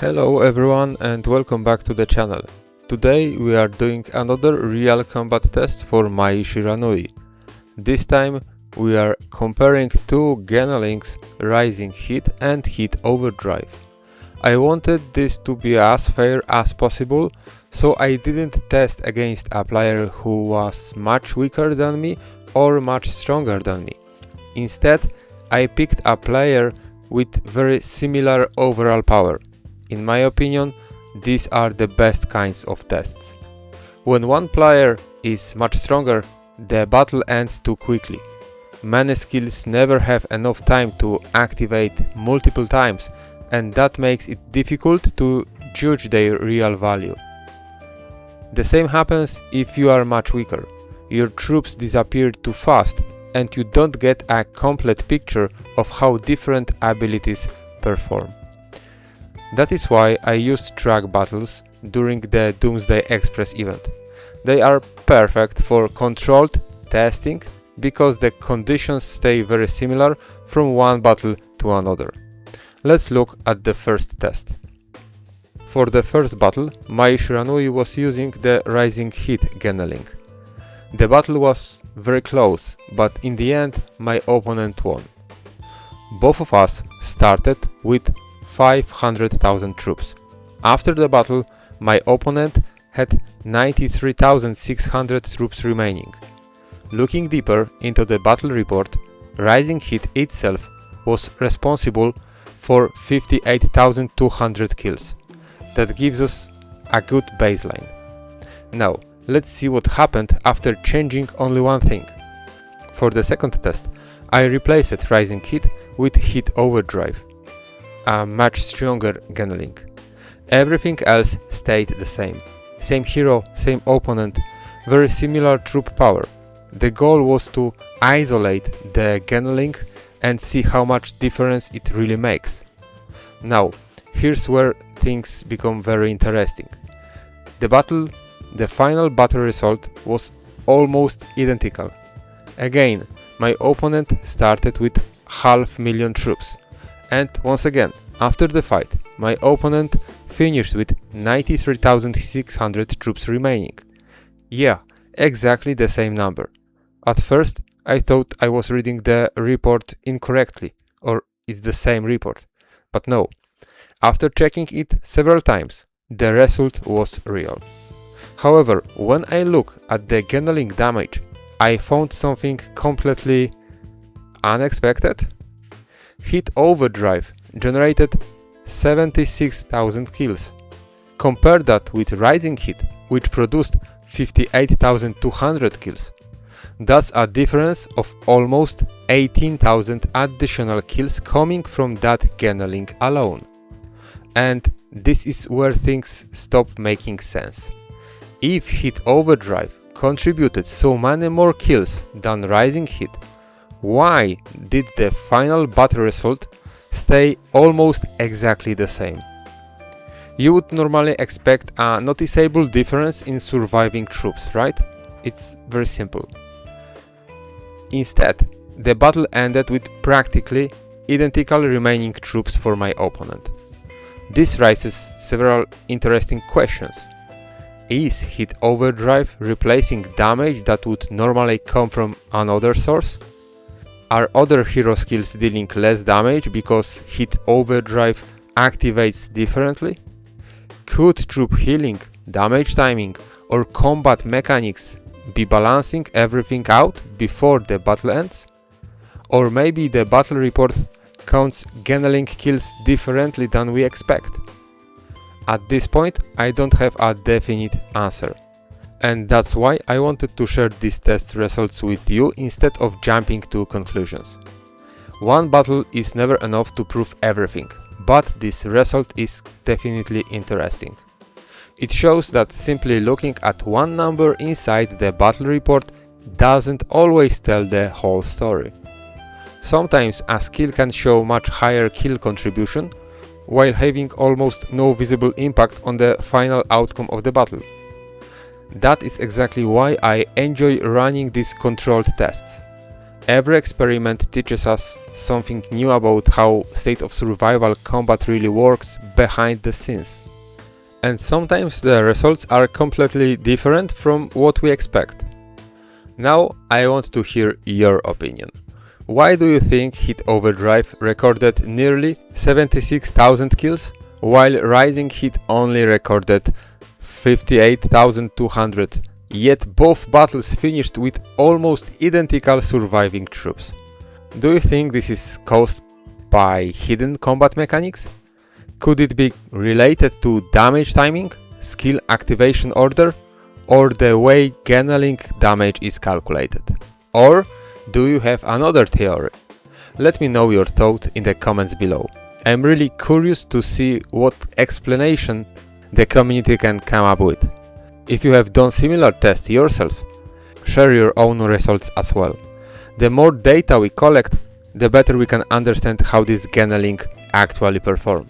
Hello everyone and welcome back to the channel. Today we are doing another real combat test for Mai Shiranui. This time we are comparing two Genelings Rising Heat and Heat Overdrive. I wanted this to be as fair as possible, so I didn't test against a player who was much weaker than me or much stronger than me. Instead, I picked a player with very similar overall power. In my opinion, these are the best kinds of tests. When one player is much stronger, the battle ends too quickly. Many skills never have enough time to activate multiple times, and that makes it difficult to judge their real value. The same happens if you are much weaker. Your troops disappear too fast, and you don't get a complete picture of how different abilities perform. That is why I used track battles during the Doomsday Express event. They are perfect for controlled testing because the conditions stay very similar from one battle to another. Let's look at the first test. For the first battle, Mai Shiranui was using the Rising Heat Geneling. The battle was very close, but in the end my opponent won. Both of us started with 500,000 troops. After the battle, my opponent had 93,600 troops remaining. Looking deeper into the battle report, Rising Heat itself was responsible for 58,200 kills. That gives us a good baseline. Now, let's see what happened after changing only one thing. For the second test, I replaced Rising Heat with Heat Overdrive, a much stronger Geneling. Everything else stayed the same. Same hero, same opponent, very similar troop power. The goal was to isolate the Geneling and see how much difference it really makes. Now, here's where things become very interesting. The final battle result was almost identical. Again, my opponent started with 500,000 troops. And once again, after the fight, my opponent finished with 93,600 troops remaining. Yeah, exactly the same number. At first, I thought I was reading the report incorrectly, or it's the same report. But no, after checking it several times, the result was real. However, when I look at the Geneling damage, I found something completely unexpected. Heat Overdrive generated 76,000 kills. Compare that with Rising Heat, which produced 58,200 kills. That's a difference of almost 18,000 additional kills coming from that Geneling alone. And this is where things stop making sense. If Heat Overdrive contributed so many more kills than Rising Heat, why did the final battle result stay almost exactly the same? You would normally expect a noticeable difference in surviving troops, right? It's very simple. Instead, the battle ended with practically identical remaining troops for my opponent. This raises several interesting questions. Is Heat Overdrive replacing damage that would normally come from another source? Are other hero skills dealing less damage because Heat Overdrive activates differently? Could troop healing, damage timing, or combat mechanics be balancing everything out before the battle ends? Or maybe the battle report counts Geneling kills differently than we expect? At this point, I don't have a definite answer. And that's why I wanted to share these test results with you instead of jumping to conclusions. One battle is never enough to prove everything, but this result is definitely interesting. It shows that simply looking at one number inside the battle report doesn't always tell the whole story. Sometimes a skill can show much higher kill contribution, while having almost no visible impact on the final outcome of the battle. That is exactly why I enjoy running these controlled tests. Every experiment teaches us something new about how State of Survival combat really works behind the scenes. And sometimes the results are completely different from what we expect. Now I want to hear your opinion. Why do you think Heat Overdrive recorded nearly 76,000 kills, while Rising Heat only recorded 58,200, yet both battles finished with almost identical surviving troops? Do you think this is caused by hidden combat mechanics? Could it be related to damage timing, skill activation order, or the way Gennaling damage is calculated? Or do you have another theory? Let me know your thoughts in the comments below. I'm really curious to see what explanation the community can come up with. If you have done similar tests yourself, share your own results as well. The more data we collect, the better we can understand how this Gennaling actually performs.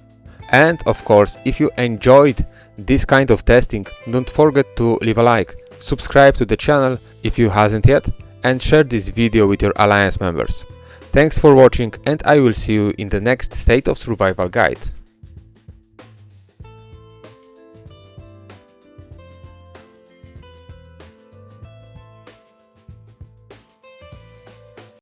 And of course, if you enjoyed this kind of testing, don't forget to leave a like, subscribe to the channel if you hasn't yet, and share this video with your Alliance members. Thanks for watching, and I will see you in the next State of Survival guide.